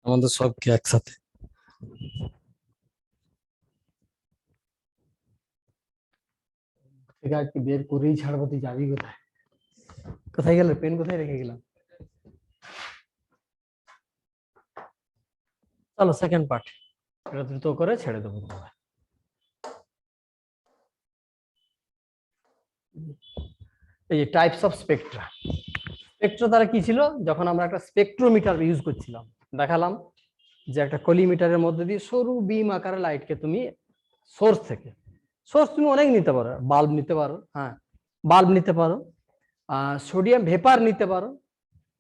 আমাদের সবকে একসাথে। আজকে বের করেই ছাড়বো, তুই যাবি কোথায়? কোথায় গেল? পেন কোথায় রেখে গেলাম? চলো সেকেন্ড পার্ট, এটা দ্রুত করে ছেড়ে দেবো। এই যে টাইপস অফ স্পেকট্রা। স্পেকট্রা দ্বারা কি ছিল, যখন আমরা একটা স্পেকট্রোমিটার ইউজ করছিলাম, দেখালাম যে একটা কলিমিটারের মধ্যে দিয়ে সরু বিম আকারে লাইটকে তুমি সোর্স থেকে, সোর্স তুমি অনেক নিতে পারো, বাল্ব নিতে পারো, হ্যাঁ বাল্ব নিতে পারো, সোডিয়াম ভেপার নিতে পারো।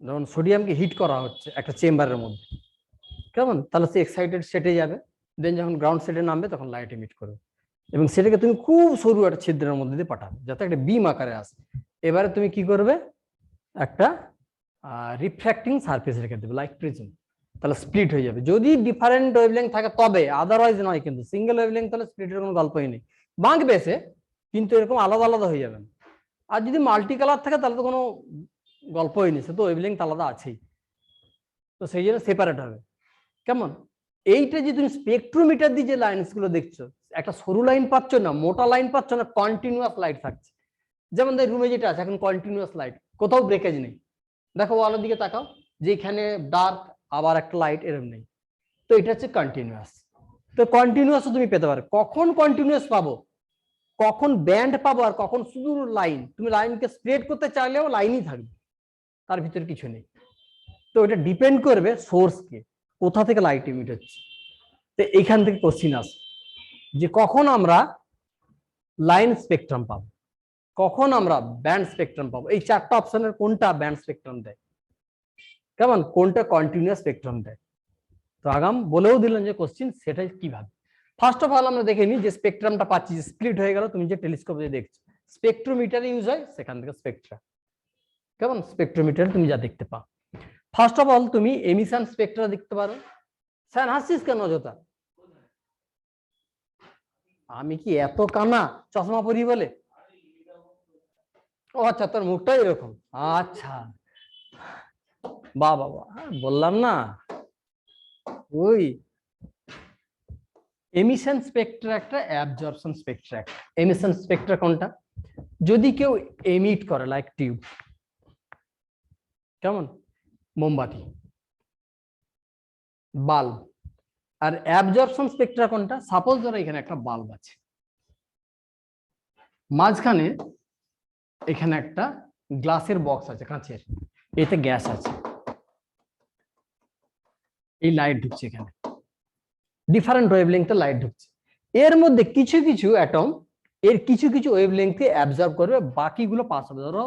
যেমন সোডিয়ামকে হিট করা হচ্ছে একটা চেম্বারের মধ্যে, কেমন, তাহলে সে এক্সাইটেড সেটে যাবে, দেন যখন গ্রাউন্ড সেটে নামবে তখন লাইট ইমিট করবে, এবং সেটাকে তুমি খুব সরু একটা ছিদ্রের মধ্যে দিয়ে পাঠাবে যাতে একটা বিম আকারে আসে। এবারে তুমি কি করবে, একটা রিফ্র্যাক্টিং সারফেস রেখে দেবে লাইক প্রিজম, তাহলে স্প্লিট হয়ে যাবে যদি ডিফারেন্ট ওয়েভলেংথ থাকে, তবে আদারওয়াইজ নয়। কিন্তু সিঙ্গেল ওয়েভলেংথ তাহলে স্প্লিটের কোনো গল্পই নেই, বাঁকবে এসে, কিন্তু এরকম আলাদা আলাদা হয়ে যাবে। আর যদি মাল্টি কালার থাকে তাহলে তো কোনো গল্পই নেই, সে তো ওয়েভলেংথ আলাদা আছেই, তো সেই জন্য সেপারেট হবে। কেমন, এইটা যে তুমি স্পেকট্রোমিটার দিয়ে যে লাইনস গুলো দেখছো, একটা সরু লাইন পাচ্ছ না, মোটা লাইন পাচ্ছ না, কন্টিনিউয়াস লাইট থাকছে। যেমন এই রুমে যেটা আছে এখন কন্টিনিউয়াস লাইট, কোথাও ব্রেকেজ নেই। দেখো ওয়ালের দিকে তাকাও, যে এখানে ডার্ক আবার একটা লাইট এরকম নেই, তো এটা হচ্ছে কন্টিনিউয়াস। তো কন্টিনিউয়াস তুমি পেতে পারো। কখন কন্টিনিউয়াস পাবো, কখন ব্যান্ড পাবো, আর কখন শুধু লাইন। তুমি লাইনকে স্প্রেড করতে চাইলেও লাইনই থাকবে, তার ভিতরে কিছু নেই। তো এটা ডিপেন্ড করবে সোর্সকে, কোথা থেকে লাইট ইমিট হচ্ছে। তো এইখান থেকে কোশ্চিন আসে যে কখন আমরা লাইন স্পেকট্রাম পাবো, কখন আমরা ব্যান্ড স্পেকট্রাম পাবো। এই চারটা অপশনের কোনটা ব্যান্ড স্পেকট্রাম দেয়, কেমন, কোনটা কন্টিনিউয়াস স্পেকট্রাম দেয়। তো আগাম বলেও দিলেন যে কোশ্চিন, সেটা কিভাবে। ফার্স্ট অফ অল আমরা দেখে নিই যে স্পেকট্রামটা পাচ্ছি, যে স্প্লিট হয়ে গেল। তুমি যে টেলিস্কোপ দিয়ে দেখছো, স্পেকট্রোমিটার ইউজ হয়, সেখান থেকে স্পেকট্রা, কেমন, স্পেকট্রোমিটার তুমি যা দেখতে পাও। ফার্স্ট অফ অল তুমি এমিশন স্পেকট্রা দেখতে পারো। স্যার হাসছিস কেন অযথা? আমি কি এত কানা চশমা পরি বলে? ও আচ্ছা, তোর মুখটাই এরকম, আচ্ছা বাহ বাবা, বললাম না। ওই এমিশন স্পেকট্রা একটা, অ্যাবজর্পশন স্পেকট্রা একটা। এমিশন স্পেকট্রা কোনটা, যদি কেউ এমিট করে লাইক টিউব, কেমন, মোমবাতি, বাল্ব। আর অ্যাবজর্পশন স্পেকট্রা কোনটা, সাপোজ ধরো এখানে একটা বাল্ব আছে, মাঝখানে এখানে একটা গ্লাসের বক্স আছে কাঁচের, এতে গ্যাস আছে, এই লাইট ঢুকছে এখানে, ডিফারেন্ট ওয়েভলেংথে লাইট ঢুকছে। এর মধ্যে কিছু কিছু অ্যাটম এর কিছু কিছু ওয়েভলেংথে অ্যাবজর্ব করবে, বাকিগুলো পাস হবে। ধরো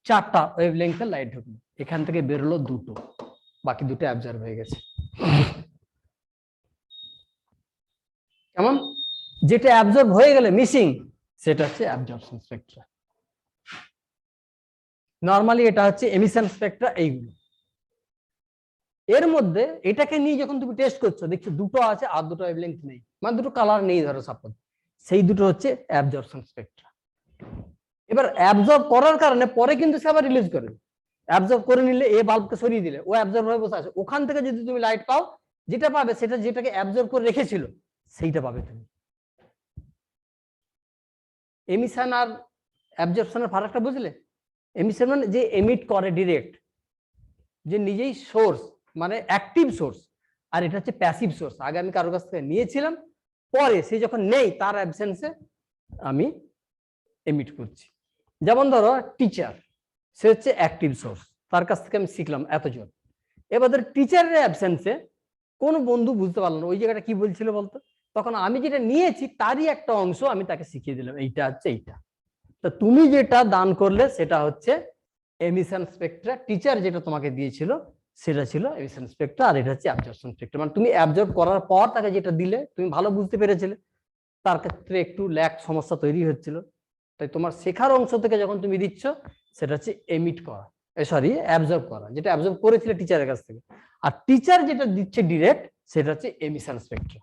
চারটা ওয়েভলেংথে লাইট ঢুকলো, এখান থেকে বেরোলো দুটো, বাকি দুটো অ্যাবজর্ব হয়ে গেছে। কেমন, যেটা অ্যাবজর্ব হয়ে গেলে মিসিং, সেটা হচ্ছে অ্যাবজর্পশন স্পেকট্রা। নরমালি এটা হচ্ছে এমিশন স্পেকট্রা এইগুলো। এর মধ্যে এটাকে নিয়ে যখন তুমি টেস্ট করছো, দেখছো দুটো আছে আর দুটো ওয়েভলেংথ নেই, মানে দুটো কালার নেই ধরো সাপোজ, সেই দুটো হচ্ছে অ্যাবজর্পশন স্পেকট্রা। এবার অ্যাবজর্ব করার কারণে পরে কিন্তু সে আবার রিলিজ করবে। অ্যাবজর্ব করে নিলে, এ বাল্বকে সরিয়ে দিলে ও অ্যাবজর্ব হয়ে বসে আছে, ওখান থেকে যদি তুমি লাইট পাও, যেটা পাবে সেটা যেটাকে অ্যাবজর্ব করে রেখেছিল সেইটা পাবে তুমি। এমিশন আর অ্যাবজর্পশনের ফারাকটা বুঝলে? এমিশন মানে যে এমিট করে ডিরেক্ট, যে নিজেই সোর্স, মানে অ্যাক্টিভ সোর্স। আর এটা হচ্ছে প্যাসিভ সোর্স, আগে আমি কারোর কাছ থেকে নিয়েছিলাম, পরে সে যখন নেই তার অ্যাবসেন্সে আমি এমিট করছি। যেমন ধরো টিচার, সে হচ্ছে অ্যাক্টিভ সোর্স, তার কাছ থেকে আমি শিখলাম এতজন। এবার ধর টিচারের অ্যাবসেন্সে কোন বন্ধু বুঝতে পারলো না ওই জায়গাটা কি বলছিল বলতো, তখন আমি যেটা নিয়েছি তারই একটা অংশ আমি তাকে শিখিয়ে দিলাম, এইটা হচ্ছে এইটা। তো তুমি যেটা দান করলে সেটা হচ্ছে এমিশন স্পেকট্রা, টিচার যেটা তোমাকে দিয়েছিল সেটা ছিল এমিশন স্পেকট্রা, আর এটা হচ্ছে অ্যাবজর্পশন স্পেকট্রা। মানে তুমি অ্যাবজর্ব করার পর তাকে যেটা দিলে তুমি ভালো বুঝতে পেরেছিলে, তার ক্ষেত্রে একটু ল্যাক সমস্যা তৈরি হচ্ছিল, তাই তোমার শেখার অংশ থেকে যখন তুমি দিচ্ছ সেটা হচ্ছে এমিট করা, সরি অ্যাবজর্ব করা, যেটা অ্যাবজর্ব করেছিলে টিচারের কাছ থেকে। আর টিচার যেটা দিচ্ছে ডিরেক্ট, সেটা হচ্ছে এমিশন স্পেকট্রা।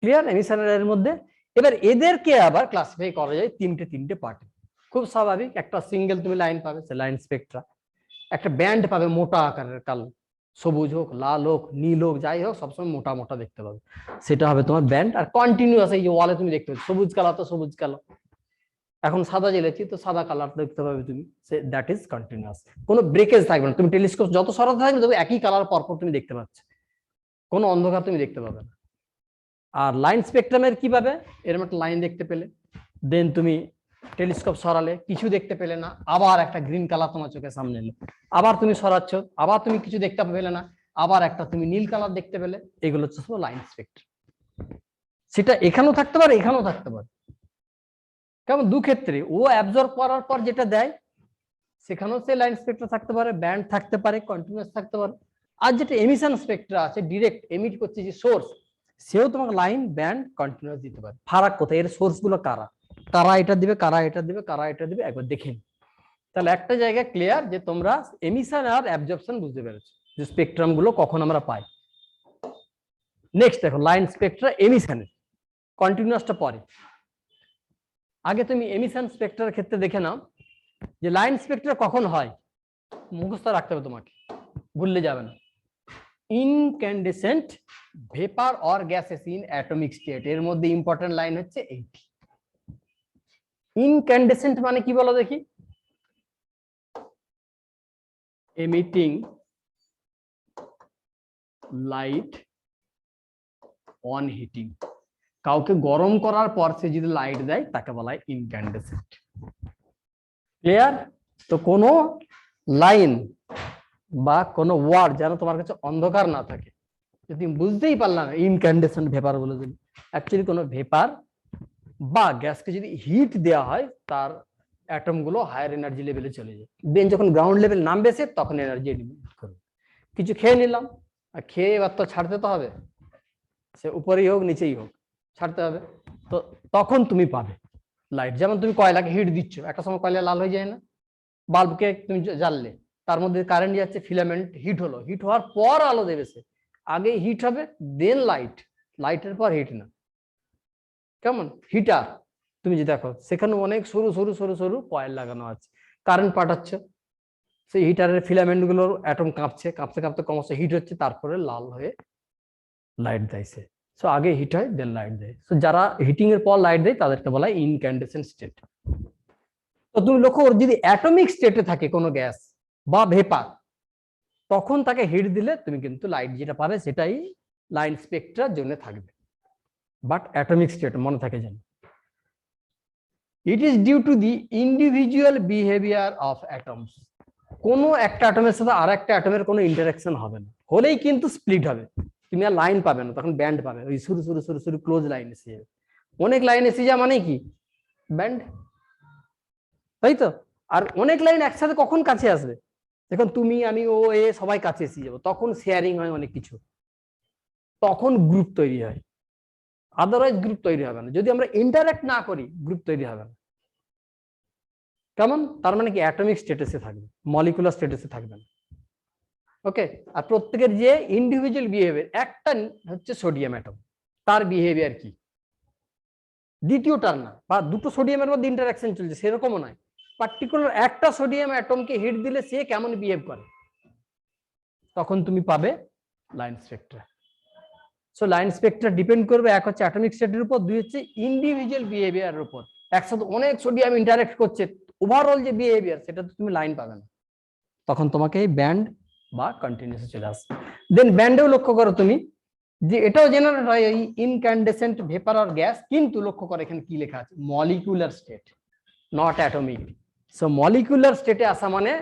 ক্লিয়ার এমিশনের মধ্যে? এবার এদেরকে আবার ক্লাসিফাই করা যায় তিনটে পার্টে, খুব স্বাভাবিক। একটা সিঙ্গেল তুমি লাইন পাবে, সে লাইন স্পেকট্রা। একটা ব্যান্ড পাবে মোটা আকারের কালো, সবুজ হোক, লাল হোক, নীল হোক, যাই হোক সবসময় মোটা মোটা দেখতে পাবে, সেটা হবে তোমার ব্যান্ড। আর কন্টিনিউয়াস এই যে ওয়ালে তুমি দেখতে পাচ্ছ সবুজ কালার তো সবুজ কালার, এখন সাদা জ্বেলেছি তো সাদা কালার দেখতে পাবে তুমি, দ্যাট ইজ কন্টিনিউয়াস। কোনো ব্রেকেজ থাকবে না, তুমি টেলিস্কোপ যত সরাতে থাকবে তবে একই কালার পরপর তুমি দেখতে পাচ্ছ, কোনো অন্ধকার তুমি দেখতে পাবে না। আর লাইন স্পেকট্রামের কি পাবে, এরকম একটা লাইন দেখতে পেলে, দেন তুমি টেলিস্কোপ সরালে কিছু দেখতে পেলে না, আবার একটা গ্রিন কালার তোমার চোখের সামনে এলো, আবার তুমি সরাচ্ছ, আবার তুমি কিছু দেখতে পেলে না, আবার একটা তুমি নীল কালার দেখতে পেলে, এগুলো হচ্ছে সব লাইন স্পেকট্রাম। সেটা এখানেও থাকতে পারে, এখানেও থাকতে পারে, কেমন দু ক্ষেত্রে ও অ্যাবজর্ব করার পর যেটা দেয় সেখানেও সে লাইন স্পেকট্রা থাকতে পারে, ব্যান্ড থাকতে পারে, কন্টিনিউয়াস থাকতে পারে। আর যেটা এমিশন স্পেকট্রা আছে, ডিরেক্ট এমিট করছে যে সোর্স, সেও তোমাকে লাইন, ব্যান্ড, কন্টিনিউয়াস দিতে পারে। ফারাক কোথায়, এর সোর্স গুলো কারা, কারা এটা দিবে, কারা এটা দিবে, কারা এটা দিবে, একবার দেখে নি। তাহলে একটা জায়গা ক্লিয়ার যে তোমরা এমিশন আর অ্যাবজর্পশন বুঝতে পেরেছো, যে স্পেকট্রাম গুলো কখন আমরা পাই। নেক্সট দেখো লাইন স্পেকট্রা এমিশনের, কন্টিনিউয়াসটা পরে। আগে তুমি এমিশন স্পেকট্রার ক্ষেত্রে দেখে নাও যে লাইন স্পেকট্রা কখন হয়, মুখস্থ রাখতে হবে তোমাকে, ভুললে যাবে না। Incandescent vapour or gases in atomic state, এর মধ্যে ইম্পর্টেন্ট লাইন হচ্ছে এইটি। ইনক্যান্ডেসেন্ট মানে কি বলো দেখি, এমিটিং লাইট অন হিটিং, কাউকে গরম করার পর সে যদি লাইট দেয় তাকে বলা হয় ইনক্যান্ডেসেন্ট। ক্লিয়ার? তো কোনো লাইন বা কোনো ওয়ার্ড যেন তোমার কাছে অন্ধকার না থাকে, যদি বুঝতেই পারলাম ইনক্যান্ডেসেন্ট ভেপার বলে দিল, অ্যাকচুয়ালি কোনো ভেপার বা গ্যাসকে যদি হিট দেওয়া হয় তার অ্যাটম গুলো হায়ার এনার্জি লেভেলে চলে যায়, দেন যখন গ্রাউন্ড লেভেল নামবে সে তখন এনার্জি এলিমিনেট করবে। কিছু খেয়ে নিলাম, আর খেয়ে এবার তো ছাড়তে তো হবে, সে উপরেই হোক নিচেই হোক ছাড়তে হবে, তো তখন তুমি পাবে লাইট। যেমন তুমি কয়লাকে হিট দিচ্ছ, একটা সময় কয়লা লাল হয়ে যায় না, বাল্বকে তুমি জ্বাললে তার মধ্যে কারেন্ট যাচ্ছে, ফিলামেন্ট হিট হলো, হিট হওয়ার পর আলো দেবে সে, আগে হিট হবে দেন লাইট, লাইটের পর হিট না। কেমন হিটার তুমি যে দেখো সেখানে অনেক সরু সরু সরু সরু কয়েল লাগানো আছে, কারেন্ট পাঠাচ্ছ, সেই হিটারের ফিলামেন্ট গুলোর অ্যাটম কাঁপছে, কাঁপতে কাঁপতে ক্রমশ হিট হচ্ছে, তারপরে লাল হয়ে লাইট দেয়। সো আগে হিট হয় দেন লাইট দেয়। সো যারা হিটিং এর পর লাইট দেয় তাদেরকে বলা হয় ইনক্যান্ডেসেন্ট স্টেট। তো তুমি লক্ষ্য করো যদি অ্যাটমিক স্টেটে থাকে কোনো গ্যাস বা ভেপার, তখন তাকে হিট দিলে তুমি কিন্তু লাইট যেটা পাবে সেটাই লাইন স্পেকট্রার জন্য থাকবে, বাট অ্যাটমিক স্টেট মনে থাকে যেন। It is due to the individual behaviour of atoms, কোনো একটা অ্যাটমের সাথে আর একটা অ্যাটমের কোনো ইন্টারাকশন হবে না, হলেই কিন্তু স্প্লিট হবে, তুমি আর লাইন পাবে না, তখন ব্যান্ড পাবে, ওই শুরু শুরু শুরু শুরু ক্লোজ লাইন এসে যাবে, অনেক লাইন এসে যা মানে কি ব্যান্ড, তাই তো। আর অনেক লাইন একসাথে কখন কাছে আসবে, দেখুন তুমি আমি ও এ সবাই কাছে এসে যাবো, তখন শেয়ারিং হয় অনেক কিছু, তখন গ্রুপ তৈরি হয়, আদারওয়াইজ গ্রুপ তৈরি হবে না, যদি আমরা ইন্টারাক্ট না করি গ্রুপ তৈরি হবে না। কেমন, তার মানে কি অ্যাটমিক স্ট্যাটাসে থাকবে, মলিকুলার স্ট্যাটাসে থাকবে না। ওকে, আর প্রত্যেকের যে ইন্ডিভিজুয়াল বিহেভিয়ার, একটা হচ্ছে সোডিয়াম অ্যাটম, তার বিহেভিয়ার কি, দ্বিতীয়টার না, বা দুটো সোডিয়ামের মধ্যে ইন্টারাকশন চলছে সেরকমও নয়, পার্টিকুলার একটা সোডিয়াম অ্যাটমকে হিট দিলে সে কেমন বিহেভ করে, তখন তুমি পাবে line Spectra. So line Spectra depend করবে, এক হচ্ছে অ্যাটমিক স্টেটের উপর, দুই হচ্ছে ইন্ডিভিজুয়াল বিহেভিয়ারের উপর। একসাথে অনেক সোডিয়াম ইন্টারাক্ট করছে, ওভারঅল যে বিহেভিয়ার সেটা তুমি লাইন পাবে না, তখন তোমাকে ব্যান্ড বা কন্টিনিউয়াস চলে আসবে। দেন ব্যান্ডেও লক্ষ্য করো তুমি যে এটাও জেনারেট হয় এই ইনক্যান্ডেসেন্ট ভেপার আর গ্যাস, কিন্তু লক্ষ্য করো এখানে কি লেখা আছে, molecular state not atomic. So molecular স্টেটে আসা মানে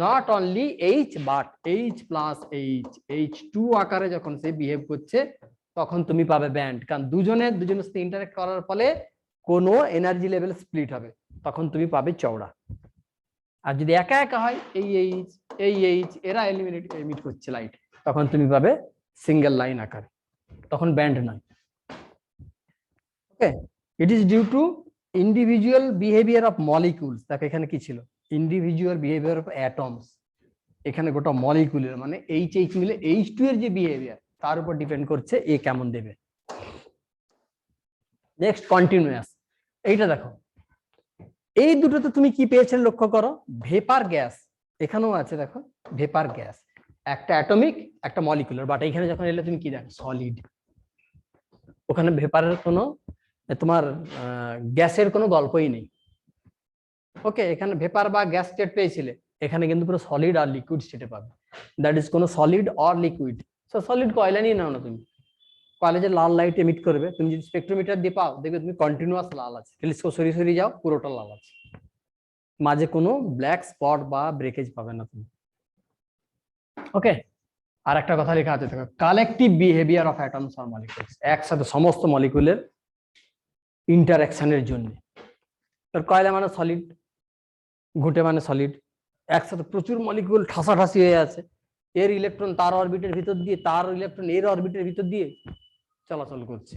not only H but H plus H, H2 আকারে যখন সে বিহেভ করছে তখন তুমি পাবে ব্যান্ড, কারণ দুজনের সাথে ইন্টারেক্ট করার ফলে কোনো এনার্জি লেভেল স্প্লিট হবে, তখন তুমি পাবে চওড়া। আর যদি একা একা হয় এই এইচ এরা এমিট করছে লাইট, তখন তুমি পাবে সিঙ্গেল লাইন আকারে, তখন ব্যান্ড নয়। Okay, it is due to individual behaviour of molecules. দেখো এখানে কি ছিল, ইন্ডিভিজুয়াল বিহেভিয়ার অফ অ্যাটমস, এখানে গোটা মলিকুলের মানে এইচ মিলে H2 এর যে বিহেভিয়ার তার উপর ডিপেন্ড করছে এ কেমন দেবে। নেক্সট কন্টিনিউয়াস, এইটা দেখো এই দুটোতে তুমি কি পেয়েছেন লক্ষ্য করো, ভেপার গ্যাস, এখানেও আছে দেখো ভেপার গ্যাস, একটা অ্যাটমিক একটা মলিকুলার, বাট এখানে যখন এলে তুমি কি দেখো সলিড, ওখানে ভেপারের কোনো তোমার গ্যাসের কোনো গল্পই নেই। ওকে, এখানে ভেপার বা গ্যাস স্টেট পেয়েছিলে, এখানে কিন্তু পুরো সলিড আর লিকুইড স্টেটে পাবে, দ্যাট ইজ কোনো solid or liquid. So solid কয়লা নিয়ে নাও না তুমি, কলেজে লাল লাইট এমিট করবে, তুমি যদি স্পেকট্রোমিটার দিয়ে পাও দেখবে তুমি কন্টিনিউয়াস লাল আছে, টেলিস্কোপ সরিয়ে সরিয়ে যাও পুরোটা লাল আছে, মাঝে কোনো ব্ল্যাক স্পট বা ব্রেকেজ পাবে না তুমি। ওকে, আর একটা কথা লেখা আছে দেখো, collective behaviour of atoms or molecules, একসাথে সমস্ত মলিকুলের ইন্টারঅ্যাকশনের জন্য। তোর কয়লা মানে সলিড, ঘুঁটে মানে সলিড, একসাথে প্রচুর মলিকুল ঠাসাঠাসি হয়ে আছে, এর ইলেকট্রন তার অরবিটের ভিতর দিয়ে, তার ইলেকট্রন এর অরবিটের ভিতর দিয়ে চলাচল করছে।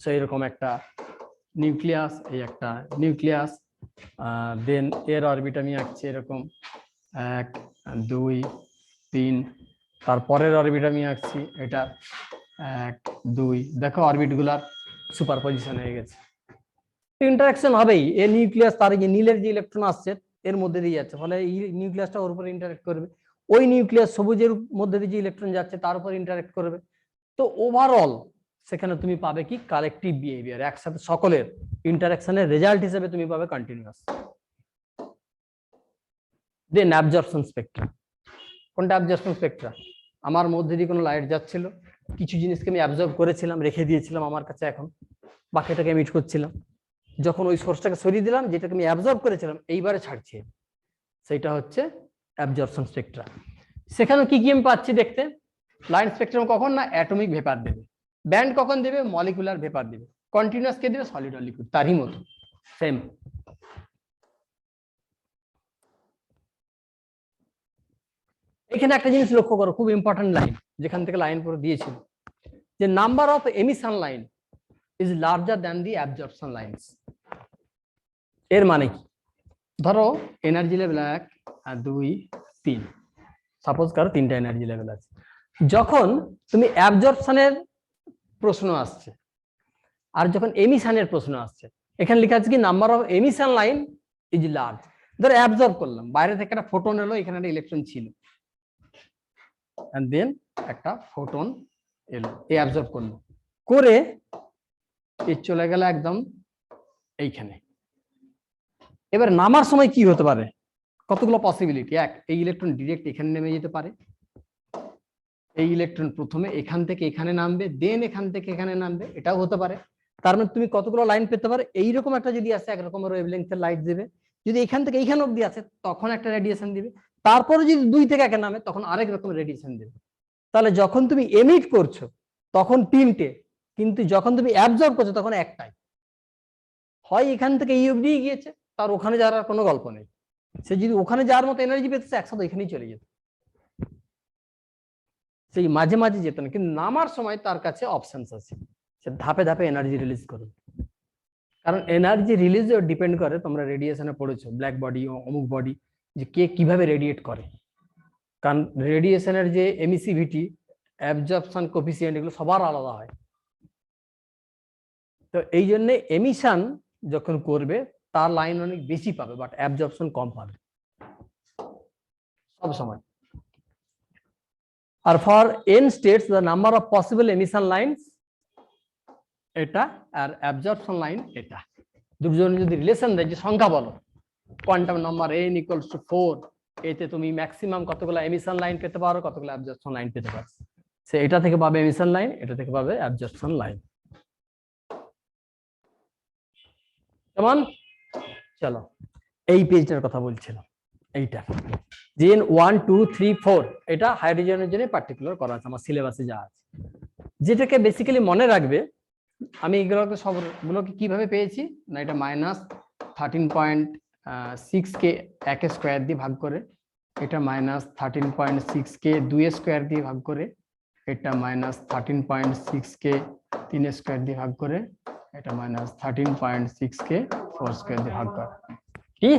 সো এরকম একটা নিউক্লিয়াস, এই একটা নিউক্লিয়াস, দেন এর অরবিট আমি আঁকছি এরকম 1 2 3, তারপরের অরবিট আমি আঁকছি এটা 1 2, দেখো অরবিট গুলার সুপারপজিশন হয়ে গেছে, ইন্টারাকশন হবেই। এর নিউক্লিয়াস তার যে নীলের যে ইলেকট্রন আসছে এর মধ্যে দিয়ে যাচ্ছে, ফলে এই নিউক্লিয়াসটা ওর উপরে ইন্টারেক্ট করবে, ওই নিউক্লিয়াস সবুজের মধ্যে দিয়ে যে ইলেকট্রন যাচ্ছে তার উপর ইন্টারেক্ট করবে। তো ওভারঅল সেখানে তুমি পাবে কি কালেকটিভ বিহেভিয়ার, একসাথে সকলের ইন্টারাকশনের রেজাল্ট হিসেবে তুমি পাবে কন্টিনিউয়াস। দেন অ্যাবজর্পশন স্পেকট্রা, কোনটা অ্যাবজর্পশন স্পেকট্রা? আমার মধ্যে দিয়ে কোনো লাইট যাচ্ছিল, কিছু জিনিসকে আমি অ্যাবজর্ব করেছিলাম, রেখে দিয়েছিলাম আমার কাছে, এখন বাকিটাকে এমিট করছিলাম, যখন ওই সোর্সটাকে সরিয়ে দিলাম যেটাকে আমি অ্যাবজর্ব করেছিলাম এইবারে ছাড়ছি, সেটা হচ্ছে অ্যাবজর্পশন স্পেকট্রা। সেখানে কি কি আমি পাচ্ছি দেখতে, লাইন স্পেকট্রাম কখন না অ্যাটমিক ভেপার দেবে, ব্যান্ড কখন দেবে মলিকুলার ভেপার দেবে, কন্টিনিউয়াস কে দেবে সলিড আর লিকুইড, তারই মতো সেম। এখানে একটা জিনিস লক্ষ্য করো, খুব ইম্পর্টেন্ট লাইন, যেখান থেকে লাইন পুরো দিয়েছিল, যে number of emission line is larger than the absorption lines. এর মানে কি, ধরো এনার্জি লেভেল 1 আর 2 3, সাপোজ কারো 3টা এনার্জি লেভেল আছে, যখন তুমি অ্যাবজর্পশনের প্রশ্ন আসছে আর যখন এমিশনের প্রশ্ন আসছে, এখানে লেখা আছে কি number of emission line is large. ধরো অ্যাবজর্ব করলাম, বাইরে থেকে একটা ফোটন এলো, এখানে একটা ইলেকট্রন ছিল, এন্ড দেন একটা ফোটন এলো, এই অ্যাবজর্ব করলো, করে এই চলে গেল একদম এইখানে। এবার নামার সময় কি হতে পারে, কতগুলো পসিবিলিটি, এক এই ইলেকট্রন ডিরেক্ট এখানে নেমে যেতে পারে, এই ইলেকট্রন প্রথমে এখান থেকে এখানে নামবে, দেন এখান থেকে এখানে নামবে, এটাও হতে পারে। তার মানে তুমি কতগুলো লাইন পেতে পারো, এইরকম একটা যদি আসে একরকম ওয়েভলেংথের লাইট দেবে, যদি এখান থেকে এইখানে অবধি আসে তখন একটা রেডিয়েশন দিবে, তারপরে যদি 2 থেকে 1 নামে তখন আরেক রকম রেডিয়েশন দেবে। তাহলে যখন তুমি এমিট করছো তখন 3টে, কিন্তু যখন তুমি অ্যাবজর্ব করছো তখন একটাই, হয় এখান থেকে এই অবধি গিয়েছে, তার ওখানে যাওয়ার কোনো গল্প নেই, সে যদি ওখানে যাওয়ার মতো এনার্জি পেতেছে একসাথে এখানেই চলে যেত, সেই মাঝে মাঝে যেত না, কিন্তু নামার সময় তার কাছে অপশনস আছে, সে ধাপে ধাপে এনার্জি রিলিজ করবে। কারণ এনার্জি রিলিজ ডিপেন্ড করে, তোমরা রেডিয়েশনে পড়েছো ব্ল্যাক বডি ও অমুক বডি, যে কে কিভাবে রেডিয়েট করে, কারণ রেডিয়েশনের যে এমিসিভিটি, অ্যাবজর্পশন কোফিসিয়েন্ট, এগুলো সবার আলাদা হয়। তো এই জন্য এমিশন যখন করবে তার লাইন অনেক বেশি পাবে, বাট অ্যাবজর্পশন কম পাবে সব সময়। আর for n states the number of possible emission lines এটা, আর অ্যাবজর্পশন লাইন এটা, দুজনের যদি রিলেশন দেয় যে সংখ্যা বলো, কোয়ান্টাম নাম্বার n = 4, এতে তুমি ম্যাক্সিমাম কতগুলো এমিশন লাইন পেতে পারো, কতগুলো অ্যাবজর্পশন লাইন পেতে পারো, সে এটা থেকে পাবে এমিশন লাইন, এটা থেকে পাবে অ্যাবজর্পশন লাইন। কেমন? চলো এই পেজটার কথা বলছিলাম, এইটা জেন 1 2 3 4, এটা হাইড্রোজেনের জন্য পার্টিকুলার করা আছে আমার সিলেবাসে যা আছে, যেটাকে বেসিক্যালি মনে রাখবে। আমি এগুলোকে সবগুলোকে কিভাবে পেয়েছি না, এটা -13.6 কে 1 স্কয়ার দিয়ে ভাগ করে, এটা -13.6 কে 2 স্কয়ার দিয়ে ভাগ করে, এটা -13.6 কে 3 স্কয়ার দিয়ে ভাগ করে, এটা -13.6 কে 4 স্কয়ার দিয়ে ভাগ করে। কি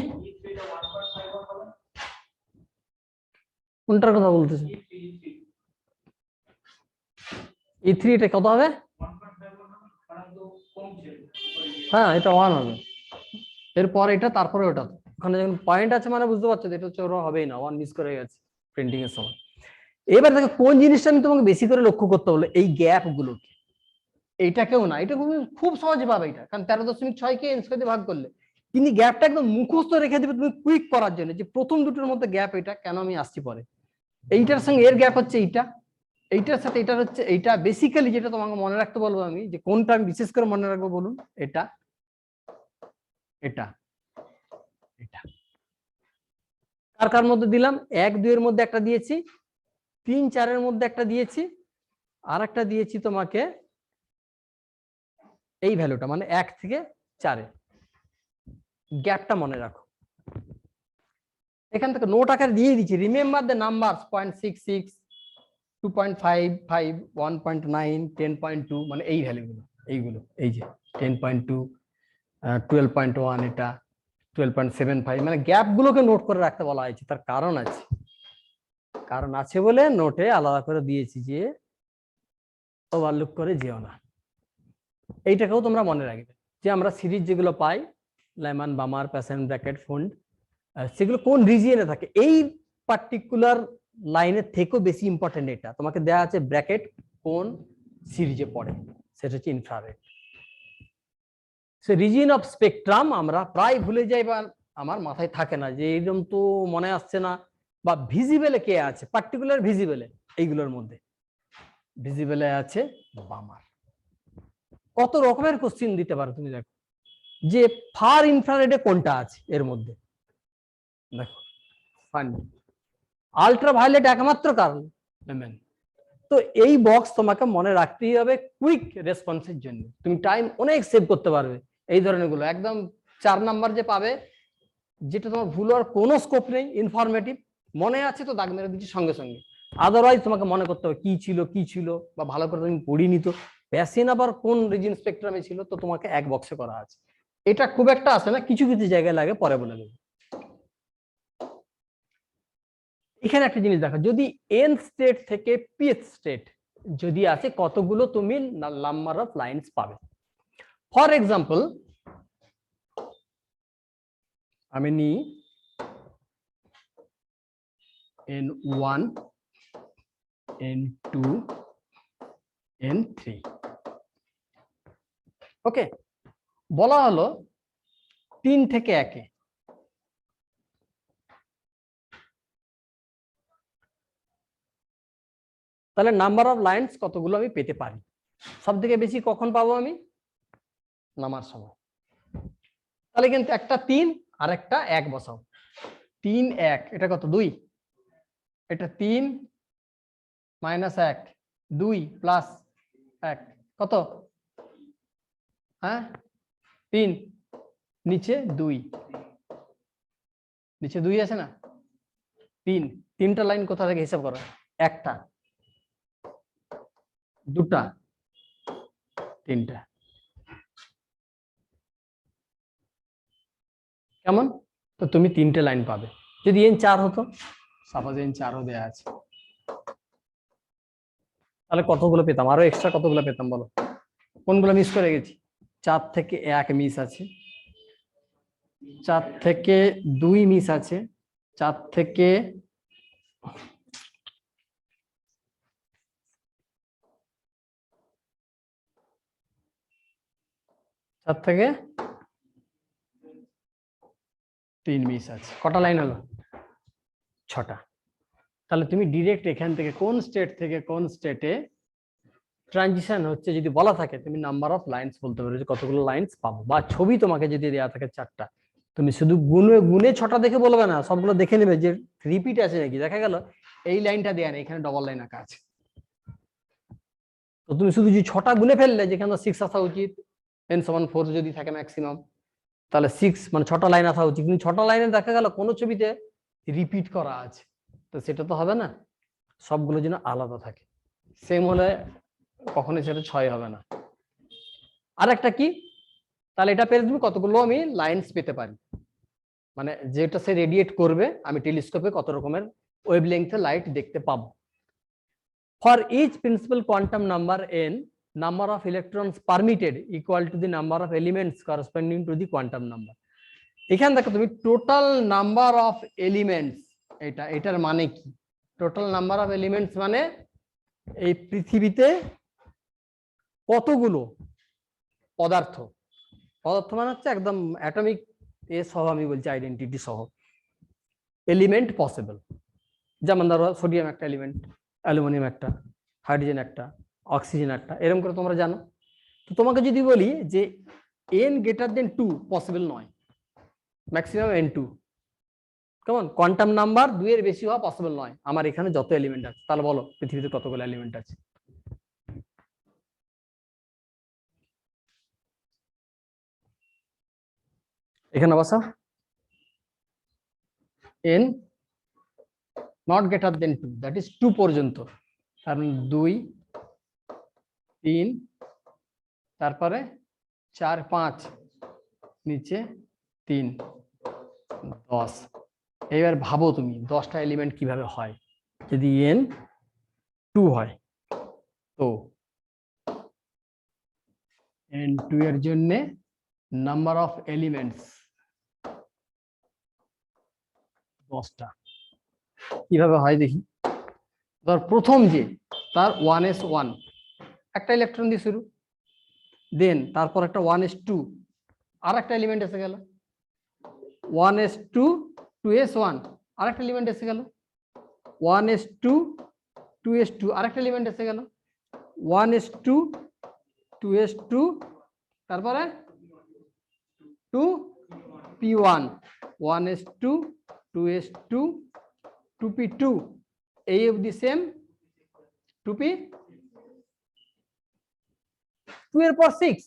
কোনটার কথা বলতেছে? E3 এটা কত হবে? হ্যাঁ এটা 1 হবে, এরপর এটা, তারপরে ওটা, ওখানে যখন পয়েন্ট আছে মানে বুঝতে পারছো এটা হচ্ছে ওরা হবেই না, 1 মিস করে গেছে প্রিন্টিং এর সময়। এবার দেখো কোন জিনিসটা আমি তোমাকে বেশি করে লক্ষ্য করতে বলবো, এই গ্যাপ গুলোকে। এইটাকেও না, এটা খুব সহজে পাবে এটা, কারণ 13.6 কে n² দিয়ে ভাগ করলে তিনি গ্যাপটা একদম মুখস্থ রেখে দিবে তুমি কুইক করার জন্য, যে প্রথম দুটোর মধ্যে গ্যাপ এটা কেন, আমি আসছি পরে। এইটার সঙ্গে এর গ্যাপ হচ্ছে এইটা, এইটার সাথে এটার হচ্ছে এইটা। বেসিক্যালি যেটা তোমাকে মনে রাখতে বলবো আমি, যে কোনটা আমি বিশেষ করে মনে রাখবো বলুন, এটা এটা এটা। কার কার মধ্যে দিলাম? 1 2 এর মধ্যে একটা দিয়েছি, 3 4 এর মধ্যে একটা দিয়েছি, আর একটা দিয়েছি তোমাকে এই ভ্যালুটা, মানে 1 থেকে 4 এ। গ্যাপটা মনে রাখো। এখান থেকে নোট আকারে দিয়ে দিচ্ছি, রিমেম্বার দ্য নাম্বারস 0.66, 2.55, 1.9, 10.2, মানে এই ভ্যালুগুলো, এইগুলো, এই যে 10.2, 12.1, এটা 12.75, মানে গ্যাপ গুলোকে নোট করে রাখতে বলা হয়েছে। তার কারণ আছে, কারণ আছে বলে নোটে আলাদা করে দিয়েছি, যে ওভারলুক করে যেও না। এইটাকেও তোমরা মনে রাখবে, যে আমরা সিরিজ যেগুলো পাই, লেমন, বামার, প্যাসেন্ট, ব্র্যাকেট, ফন্ড, সেগুলো কোন রিজিয়নে থাকে। এই পার্টিকুলার লাইনের থেকেও বেশি ইম্পর্টেন্ট এটা তোমাকে দেয়া আছে, ব্র্যাকেট কোন সিরিজে পড়ে, সেটা হচ্ছে infrared. Say region of spectrum আমরা প্রায় ভুলে যাই, বা আমার মাথায় থাকে না, যে এইরকম তো মনে আসছে না। বা ভিজিবলে কে আছে, পার্টিকুলার ভিজিবলে, এইগুলোর মধ্যে ভিজিবলে আছে বামার। কত রকমের কোশ্চিন দিতে পারো তুমি, দেখো যে ফার ইনফ্রারেডে কোনটা আছে এর মধ্যে, দেখো ফানি, আলট্রাভায়োলেট একমাত্র কারণ। তো এই বক্স তোমাকে মনে রাখতেই হবে কুইক রেসপন্সের জন্য, তুমি টাইম অনেক সেভ করতে পারবে। এই ধরনের গুলো একদম 4 নাম্বার যে পাবে, যেটা তোমার ভুল হওয়ার কোনো স্কোপ নেই, ইনফরমেটিভ, মনে আছে তো দাগ মেরে দিচ্ছি সঙ্গে সঙ্গে। আদারওয়াইজ তোমাকে মনে করতে হবে কি ছিল, বা ভালো করে তুমি পড়িনি তো, প্যাসিন আবার কোন রিজিয়ন স্পেকট্রামে ছিল, তো তোমাকে এক বক্সে করা আছে। এটা খুব একটা আসে না, কিছু কিছু জায়গায় লাগে, পরে বলে দেবো। এখানে একটা জিনিস দেখো, যদি এন স্টেট থেকে পিএস স্টেট যদি আছে, কতগুলো তুমি নাম্বার অফ লাইন্স পাবে। ফর এক্সাম্পল আমি নিই n1, n2, n3, ওকে। বলা হলো 3 থেকে 1 এ, তাহলে নাম্বার অফ লাইন্স কতগুলো আমি পেতে পারি। সব থেকে বেশি কখন পাবো আমি? নামার সময়। তাহলে কিন্তু একটা 3 আর একটা 1 বসাও। 3 1, এটা কত? 2। এটা 3 মাইনাস 1, 2 প্লাস 1, কত? হ্যাঁ 3, নিচে 2, নিচে 2 আছে না? 3, 3টা লাইন কোথা থেকে হিসাব করো? একটা, দুটা, তিনটা। কেমন? তো তুমি 3টে লাইন পাবে। যদি n4 হতো, সাপোজ n4 ও দেয়া আছে, তাহলে কতগুলো পেতাম? আরো এক্সট্রা কতগুলো পেতাম বলো? কোনগুলো মিস করে গেছি? 4 থেকে 1 মিস আছে, 4 থেকে 2 মিস আছে, 4 থেকে 3 মিস আছে। কটা লাইন হলো? 6টা। তাহলে তুমি ডিরেক্ট এখান থেকে কোন স্টেট থেকে কোন স্টেটে ট্রানজিশন হচ্ছে যদি বলা থাকে, তুমি নাম্বার অফ লাইন্স বলতে পারো, যে কতগুলো লাইন্স পাবো। বা ছবি তোমাকে যদি দেওয়া থাকে 4টা, তুমি শুধু গুনে গুনে 6টা দেখে বলবে না, সবগুলো দেখে নেবে যে রিপিট আছে নাকি। দেখা গেল এই লাইনটা দেয়া নেই, এখানে ডবল লাইন আঁকা আছে, তো তুমি শুধু যে 6টা গুনে ফেললে, যেখানে 6 আসা উচিত, n=4 যদি থাকে ম্যাক্সিমাম, তাহলে 6 মানে 6টা লাইন আসা উচিত, কিন্তু 6টা লাইনে দেখা গেল কোনো ছবিতে রিপিট করা আছে, তো সেটা তো হবে না। সবগুলো যেন আলাদা থাকে, সেম হলে কখনোই সেটা 6 হবে না। আর একটা কি, তাহলে এটা পেরে তুমি কতগুলো আমি লাইনস পেতে পারি, মানে যেটা সে রেডিয়েট করবে, আমি টেলিস্কোপে কত রকমের ওয়েভলেংথে লাইট দেখতে পাবো। For each principal quantum number n, number of electrons permitted equal to the number of elements corresponding to the quantum number. এখানে দেখো তুমি টোটাল নাম্বার অফ এলিমেন্টস, এটার মানে কি? টোটাল নাম্বার অফ এলিমেন্টস মানে এই পৃথিবীতে কতগুলো পদার্থ, পদার্থ মানে হচ্ছে একদম অ্যাটমিক এ সহ, আমি বলছি আইডেন্টিটি সহ এলিমেন্ট পসিবল। যেমন ধরো সোডিয়াম একটা এলিমেন্ট, অ্যালুমিনিয়াম একটা, হাইড্রোজেন একটা, অক্সিজেন একটা, এরকম করে তোমরা জানো। তো তোমাকে যদি বলি যে n গ্রেটার দেন 2 পসিবল নয়, ম্যাক্সিমাম n2, কেমন কোয়ান্টাম নাম্বার 2 এর বেশি হওয়া পসিবল নয়। আমার এখানে যত এলিমেন্ট আছে, তাহলে বলো পৃথিবীতে কতগুলো এলিমেন্ট আছে? এখানে বসা n not greater than 2, that is 2 পর্যন্ত, কারণ 2 3 তারপরে 4 5 নিচে 3 10। এবার ভাবো তুমি 10টা এলিমেন্ট কিভাবে হয় যদি n 2 হয়। তো n2 এর জন্য নাম্বার অফ এলিমেন্টস 10টা। কিভাবে হয় দেখি। ধর প্রথম যে তার 1s1 একটা ইলেকট্রন দিয়ে শুরু, দেন তারপর একটা 1s2 আর একটা এলিমেন্ট এসে গেল, 1s2 2s1 আর একটা এলিমেন্ট এসে গেল, 1s2 2s2 আর একটা এলিমেন্ট এসে গেল, 1s2 2s2 তারপরে 2p1 1s2 2s2 2p2 এই অবধি সেম 2p 2 এর পর 6,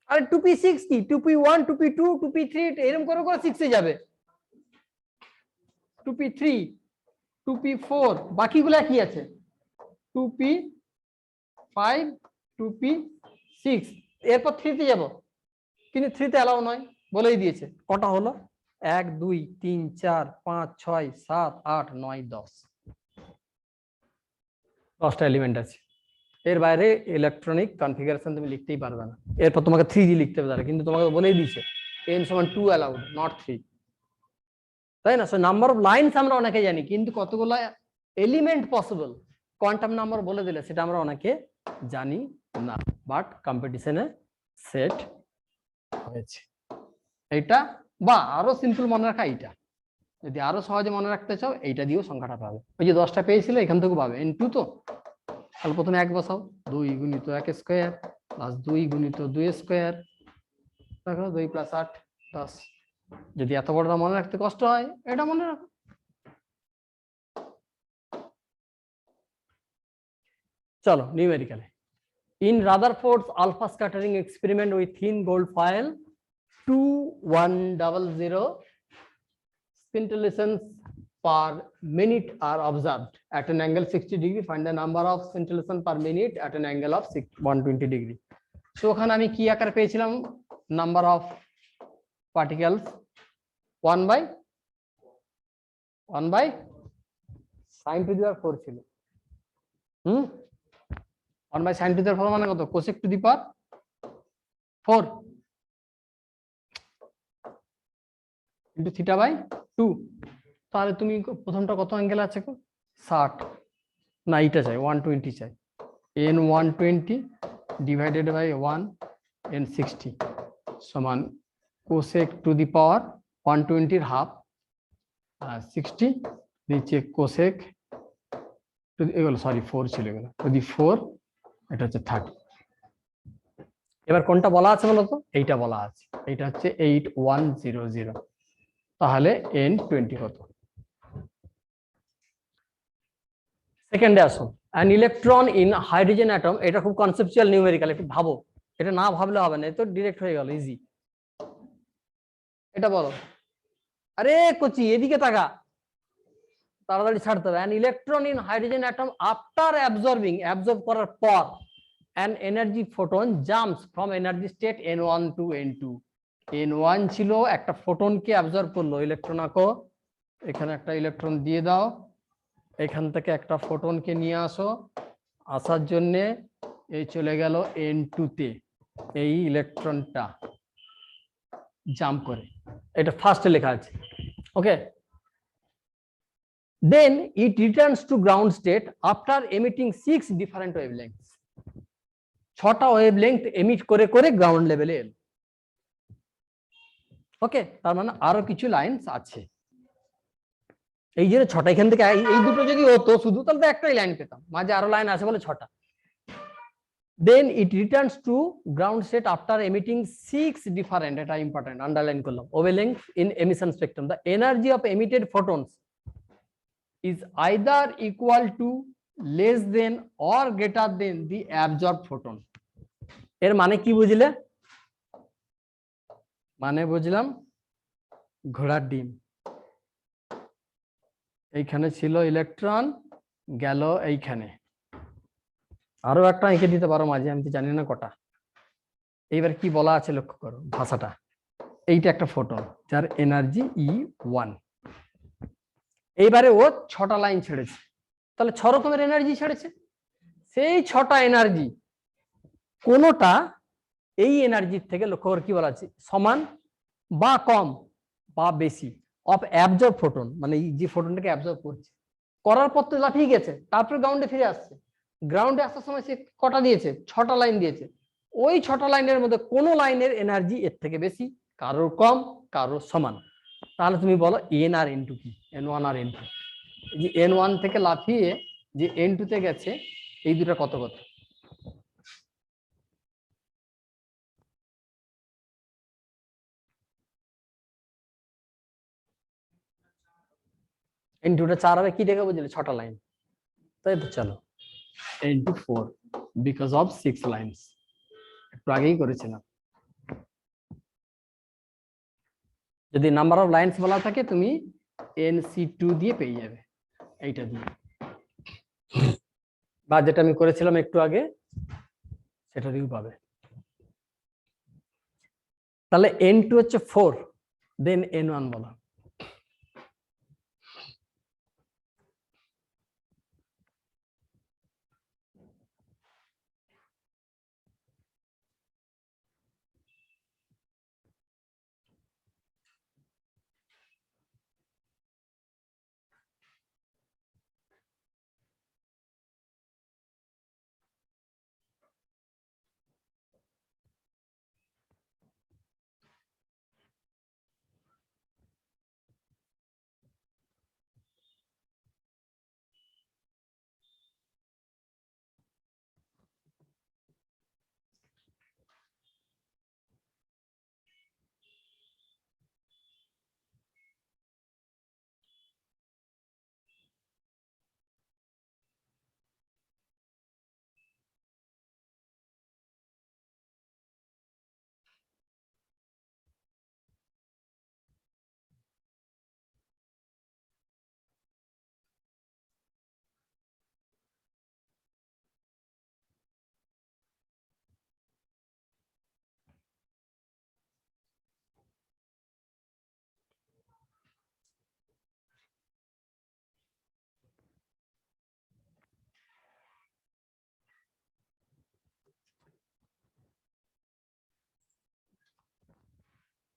আর 2p6 কি 2p1 2p2 2p3 এরকম করে করে 6 এ যাবে, 2p3 2p4 বাকিগুলা কি আছে 2p5 2p6 এরপর 3 তে যাব, কিন্তু 3 তে অ্যালাউ নয়, বলেই দিয়েছে। কটা হলো 1 2 3 4 5 6 7 8 9 10, 10টা এলিমেন্ট আছে। এর বাইরে ইলেকট্রনিক কনফিগারেশন তুমি লিখতেই পারবে না। এরপর তোমাকে 3D লিখতে হবে, কিন্তু তোমাকে বলেই দিয়েছে n সমান 2 অ্যালাউড, নট 3, তাই না? সো নাম্বার অফ লাইনস আমরা অনেকে জানি, কিন্তু কতগুলো এলিমেন্ট পসিবল কোয়ান্টাম নাম্বার বলে দিলে সেটা আমরা অনেকে জানি না, বাট কম্পিটিশনে সেট হয়েছে। এইটা বা আরো সিম্পল মনে রাখা, এইটা যদি আরো সহজে মনে রাখতে চাও এইটা দিয়েও সংখ্যাটা পাবে। ওই যে 10টা পেয়েছিল এখান থেকে পাবে n2, তো তাহলে প্রথমে 1 বসাও, 2 গুণিত 1 স্কয়ার প্লাস 2 গুণিত 2 স্কয়ার, দেখো 2 প্লাস 8 10। যদি এত বড়টা মনে রাখতে কষ্ট হয় এটা মনে রাখো। চলো নিউমেরিক্যালে। In Rutherford's alpha scattering experiment with thin gold foil, 2100 scintillations per minute are observed at an angle 60 degree. Find the number of scintillations per minute at an angle of 120 degree. So ওখানে আমি কি আকার পেয়েছিলাম, number of particles 1 by sin to the power 4 ছিল। 1 by sin to the power মানে কত, cosec to the power 4 into theta by 2। তাহলে তুমি প্রথমটা কত অ্যাঙ্গেল আছে গো, 60 না এটা চাই 120 চাই, n 120 ডিভাইডেড বাই 1 n 60 সমান cosec টু দি পাওয়ার 120 এর হাফ 60 নিচে cosec টু এগুলো সরি 4 ছিল, এগুলো টু দি 4, এটা হচ্ছে 30। এবার কোনটা বলা আছে বলো তো, এইটা বলা আছে, এইটা হচ্ছে 8100। তাহলে n 20 কত। সেকেন্ডে আসো, an electron in hydrogen atom, এটা খুব কনসেপচুয়াল নিউমেরিক্যাল, একটু ভাবো, এটা না ভাবলে হবে না, তো ডিরেক্ট হয়ে গেল ইজি। এটা বলো, আরে কোচি এদিকে তাকা, তাড়াতাড়ি ছাড়তে হবে। an electron in hydrogen atom after absorb করার পর an energy photon jumps from energy state n1 to n2। n1 ছিল একটা ফোটনকে অ্যাবজর্ব করলো, ইলেকট্রন আঁকো, এখানে একটা ইলেকট্রন দিয়ে দাও, এখান থেকে একটা ফোটনকে নিয়ে আসো, আসার জন্য এই চলে গেল n2 তে এই ইলেকট্রনটা, জাম্প করে, এটা ফার্স্টে লেখা আছে। Okay, then it returns to ground state after emitting 6 different wavelength. 6টা ওয়েভলেংথ এমিট করে করে গ্রাউন্ড লেভেলে এলো। ওকে, তার মানে আরো কিছু লাইনস আছে। এই যে 6টা, এখান থেকে এই দুটো যদি হতো শুধু, তাহলে তো একটাই লাইন পেতাম, মাঝে আরো লাইন আছে বলে 6টা। Then it returns to ground state after emitting 6 different, এটা important, underline করলাম, wavelength in emission spectrum. The energy of emitted photons is either equal to, less than or greater than the absorbed photon. এর মানে কি বুঝলে? মানে বুঝলাম ঘোড়ার ডিম, এইখানে ছিল ইলেকট্রন, গেল এইখানে, আরো একটা এঁকে দিতে পারো মাঝে, আমি তো জানি না কটা। এইবার কি বলা আছে লক্ষ্য করো ভাষাটা। এইটা একটা ফোটন যার এনার্জি E1। এইবারে ও 6টা লাইন ছেড়েছে, তাহলে 6 রকমের এনার্জি ছেড়েছে। সেই 6টা এনার্জি কোনটা এই এনার্জির থেকে, লক্ষ্য করে কি বলা আছে, সমান বা কম বা বেশি অফ অ্যাবজর্ব ফোটন, মানে এই যে ফোটনটাকে অ্যাবজর্ব করছে, করার পর তো লাফিয়ে গেছে, তারপরে গ্রাউন্ডে ফিরে আসছে। গ্রাউন্ডে আসার সময় সে কটা দিয়েছে? 6টা লাইন দিয়েছে। ওই 6টা লাইনের মধ্যে কোন লাইনের এনার্জি এর থেকে বেশি, কারোর কম, কারোর সমান। তাহলে তুমি বলো এন আর এন টু কি, N1 আর N2। যে N1 থেকে লাফিয়ে যে N2 তে গেছে, এই দুটো কত কত? N2টা 4 হবে, কি দেখে বুঝলে? 6টা লাইন, তাই তো। চলো N2 4 বিকজ অফ 6 লাইনস, একটু আগেই করেছিলাম। যদি নাম্বার অফ লাইনস বলা থাকে, তুমি NC2 দিয়ে পেয়ে যাবে, এইটা দিয়ে, বা যেটা আমি করেছিলাম একটু আগে সেটা দিয়েও পাবে। তাহলে N2 হচ্ছে 4, দেন N1 বলা।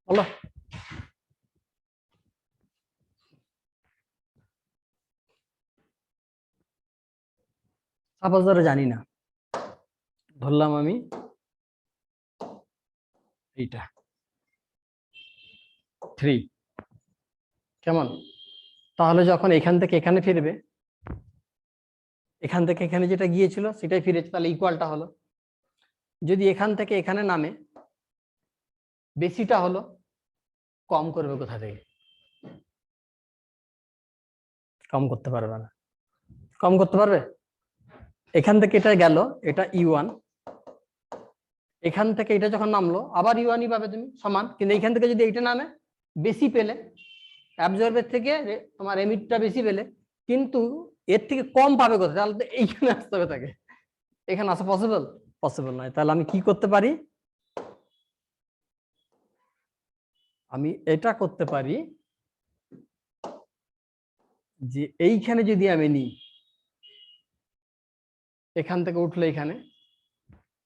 বলো সাপোজ ধরো জানি না, ধরলাম আমি এইটা 3, কেমন? তাহলে যখন এখান থেকে এখানে ফিরবে, এখান থেকে এখানে যেটা গিয়েছিল সেটাই ফিরেছে, তাহলে ইকুয়ালটা হলো। যদি এখান থেকে এখানে নামে, বেশিটা হলো, কম করবে কোথা থেকে? কম করতে পারবে না। কম করতে পারবে? এখান থেকে এটা গেল, এটা E1, এখান থেকে এটা যখন নামলো আবার E1 ই পাবে তুমি, সমান। কিন্তু এখান থেকে যদি এইটা নামে, বেশি পেলে, অ্যাবজর্বের থেকে তোমার এমিটটা বেশি পেলে, কিন্তু এর থেকে কম পাবে কোথায়? তাহলে তো এইখানে আসতে হবে তাকে। এখানে আসা পসিবল? পসিবল নয়। তাহলে আমি কি করতে পারি? আমি এটা করতে পারি যে এইখানে যদি আমি নিই, এখান থেকে উঠলো এখানে,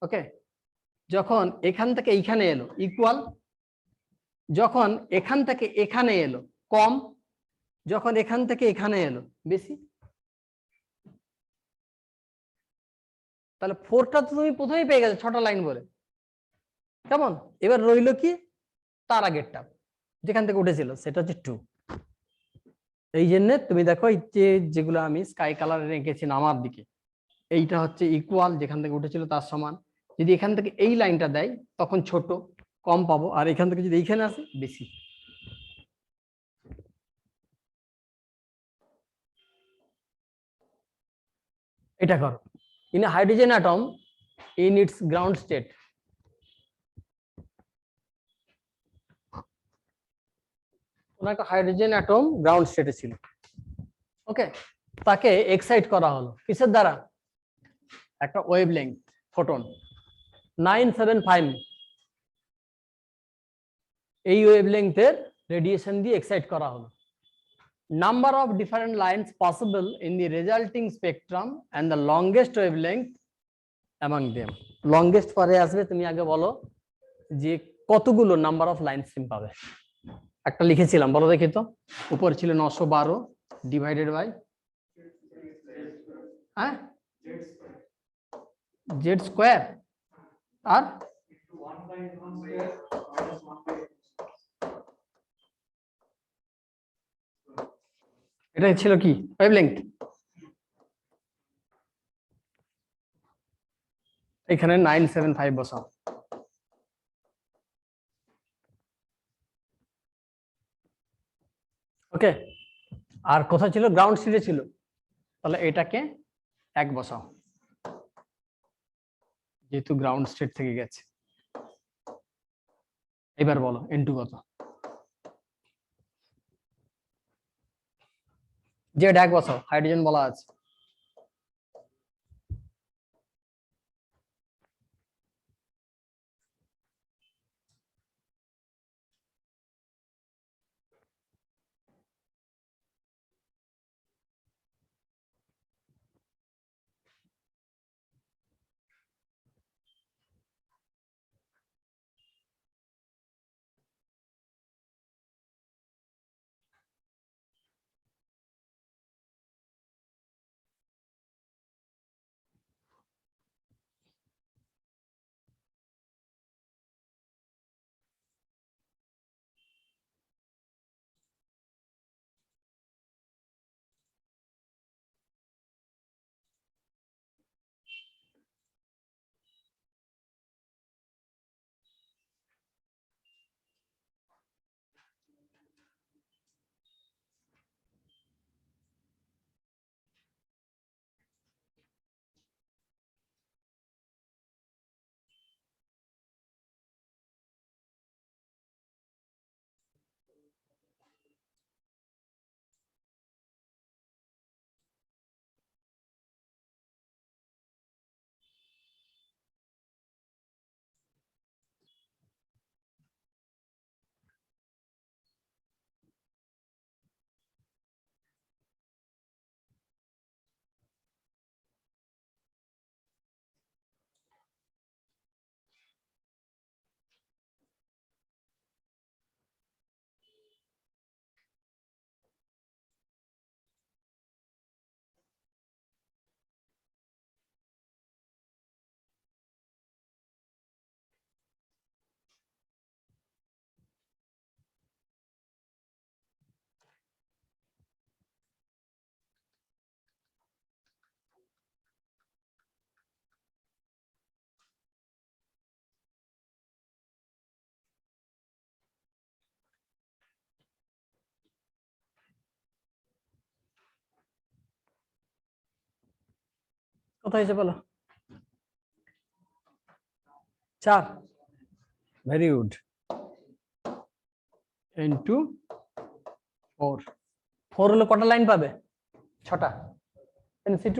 ওকে, যখন এখান থেকে এইখানে এলো ইকুয়াল, যখন এখান থেকে এখানে এলো কম, যখন এখান থেকে এখানে এলো বেশি। তাহলে 4টা তো তুমি প্রথমেই পেয়ে গেছো 6টা লাইন বলে, কেমন? এবার রইলো কি তার আগেরটা যেখান থেকে উঠেছিল, সেটা হচ্ছে 2। এই জন্য তুমি দেখো এই যে যেগুলো আমি স্কাই কালারে রেখেছি নামার দিকে, এইটা হচ্ছে ইকুয়াল, যেখান থেকে উঠেছিল তার সমান। যদি এখান থেকে এই লাইনটা দেয় তখন ছোট কম পাবো, আর এখান থেকে যদি এইখানে আসে বেশি। এটা করো। In hydrogen atom in it's ground state, কোন একটা হাইড্রোজেন অ্যাটম গ্রাউন্ড স্টেটে ছিল, ওকে, তাকে এক্সাইট করা হলো কিসের দ্বারা? একটা ওয়েভলেংথ ফোটন 975, এই ওয়েভলেংথের রেডিয়েশন দিয়ে এক্সাইট করা হলো। Number of different lines possible in the resulting spectrum and the longest wavelength among them. Longest পরে আসবে, তুমি আগে বলো যে কতগুলো নাম্বার অফ লাইন স্ট্রিম পাবে। একটা লিখেছিলাম, বলো দেখি তো। উপর ছিল 912 ডিভাইডেড বাই, হ্যাঁ, জেড স্কোয়ার, আর এটা ছিল কি ওয়েভলেংথ। এখানে 975 বসাও। ওকে, আর কোথায় ছিল? গ্রাউন্ড স্টেটে ছিল, তাহলে এটাকে 1 বসাও, যেহেতু গ্রাউন্ড স্টেট থেকে গেছে। এবার বলো N2 কত? জেড 1 বসাও, হাইড্রোজেন বলা আছে। কত হয়েছে বলো? 4। Very good. N2 4, 4 হলে কটা লাইন পাবে? 6টা। NC2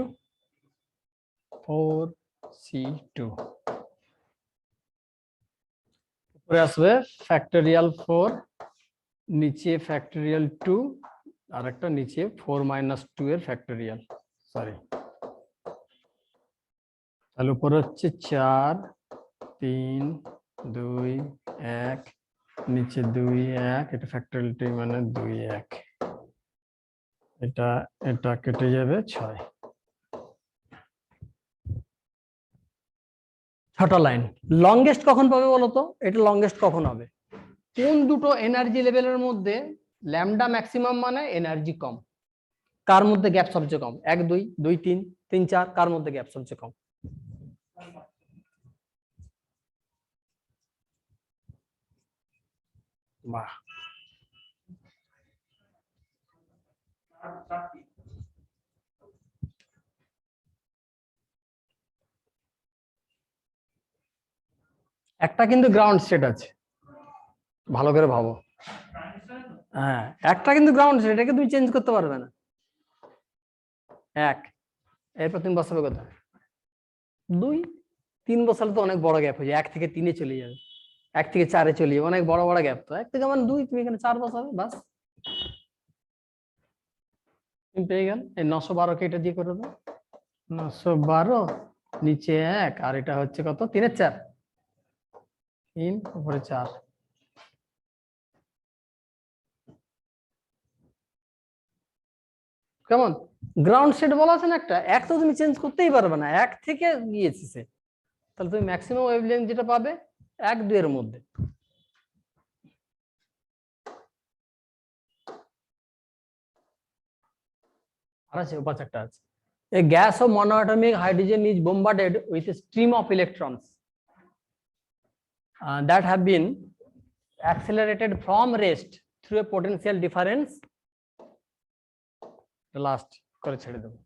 4C2, উপরে আসবে ফ্যাক্টোরিয়াল 4, নিচে ফ্যাক্টোরিয়াল 2, আর একটা নিচে 4 - 2 এর ফ্যাক্টোরিয়াল, সরি। তাহলে উপরে হচ্ছে 4 3 2 1 নিচে 2 1, এটা ফ্যাক্টরিয়ালিটি মানে 2 1, এটা কেটে যাবে 6। 6টা লাইন। লংগেস্ট কখন পাবে বলতো? এটা লংগেস্ট কখন হবে? কোন দুটো এনার্জি লেভেলের মধ্যে ল্যামডা ম্যাক্সিমাম মানে এনার্জি কম, কার মধ্যে গ্যাপ সবচেয়ে কম? 1 2 2 3 3 4, কার মধ্যে গ্যাপ সবচেয়ে কম? বাহ, একটা কিন্তু গ্রাউন্ড স্টেট আছে, ভালো করে ভাবো। হ্যাঁ, একটা কিন্তু গ্রাউন্ড স্টেট, এটাকে তুমি চেঞ্জ করতে পারবে না। 1, এরপর তুমি বসাবে কোথায়? 2, 3 বসালে তো অনেক বড় গ্যাপ হয়ে যায়, 1 থেকে 3 এ চলে যাবে, 1 থেকে 4 এ চলে যাবে, অনেক বড় বড় গ্যাপ। তো 1 থেকে মানে 2, তুমি এখানে 4 বসাবে, বাস তুমি পেয়ে গেল। এই 912 কে এটা দিয়ে করে দাও, 912 নিচে 1, আর এটা হচ্ছে কত? 3 এর 4, 3 উপরে 4। কেমন? গ্রাউন্ড স্টেট বলা আছে না একটা, 1 তো তুমি চেঞ্জ করতেই পারবে না, 1 থেকে গিয়েছে সে, তাহলে তুমি ম্যাক্সিমাম ওয়েভলেংথ যেটা পাবে 1 2 এর মধ্যে। আর আছে উপাচ একটা আছে, a gas of monoatomic hydrogen is bombarded with a stream of electrons that have been accelerated from rest through a potential difference, last করে ছেড়ে দেবো।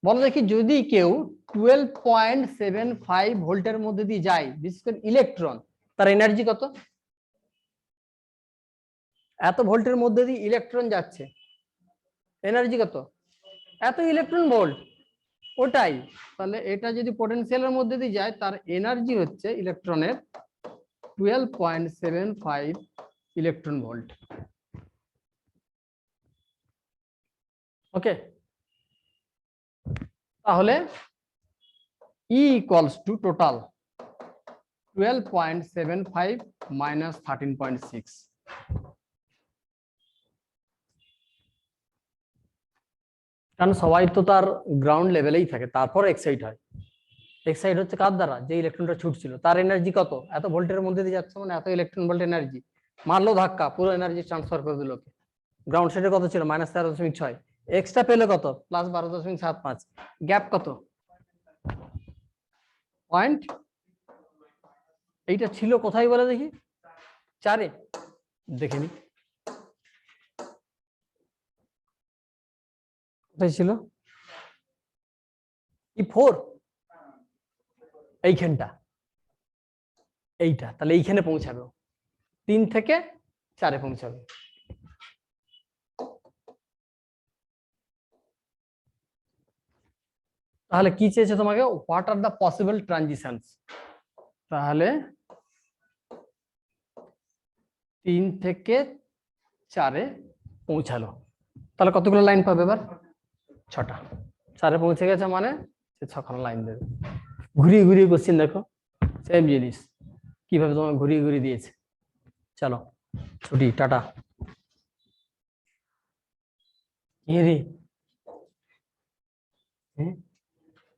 বলো দেখি, যদি কেউ 12.75 ভোল্টের মধ্যে দিয়ে যায়, বিশেষ করে ইলেকট্রন, তার এনার্জি কত? এত ভোল্টের মধ্যে দিয়ে ইলেকট্রন যাচ্ছে, এনার্জি কত? এত ইলেকট্রন ভোল্ট, ওটাই। তাহলে এটা যদি পটেনশিয়ালের মধ্যে দিয়ে যায়, তার এনার্জি হচ্ছে ইলেকট্রনের 12.75 ইলেকট্রন ভোল্ট। ওকে, তাহলে E equals to total 12.75 minus 13.6। কারণ সবাই তো তার গ্রাউন্ড লেভেলেই থাকে, তারপর এক্সাইট হয়। এক্সাইট হচ্ছে কার দ্বারা? যে ইলেকট্রনটা ছুটছিল, তার এনার্জি কত? এত ভোল্টের মধ্যে দিয়ে যাচ্ছে মানে এত ইলেকট্রন ভোল্ট এনার্জি, মারলো ধাক্কা, পুরো এনার্জি ট্রান্সফার করে দিল। গ্রাউন্ড স্টেটে কত ছিল? -13.6, এক্সট্রা পেলে কত? +12.75। গ্যাপ কত? পয়েন্ট। এইটা ছিল কোথায় বলে দেখি? 4 এ, দেখে নি কোথায় ছিল। E4 এইখানটা, এইটা, তাহলে এইখানে পৌঁছাবে, 3 থেকে 4 এ পৌঁছাবে। তাহলে কি চেয়েছে তোমাকে? What are the possible transitions. তাহলে 3 থেকে 4 এ পৌঁছালো, তাহলে কতগুলো লাইন পাবে এবার? 6টা। 4 এ পৌঁছে গেছে মানে সে 6খানা লাইন দেবে। ঘুরিয়ে ঘুরিয়ে কোশ্চেন দেখো, সেম জিনিস কিভাবে তোমাকে ঘুরিয়ে ঘুরিয়ে দিয়েছে। চলো ছুটি, টাটা। রে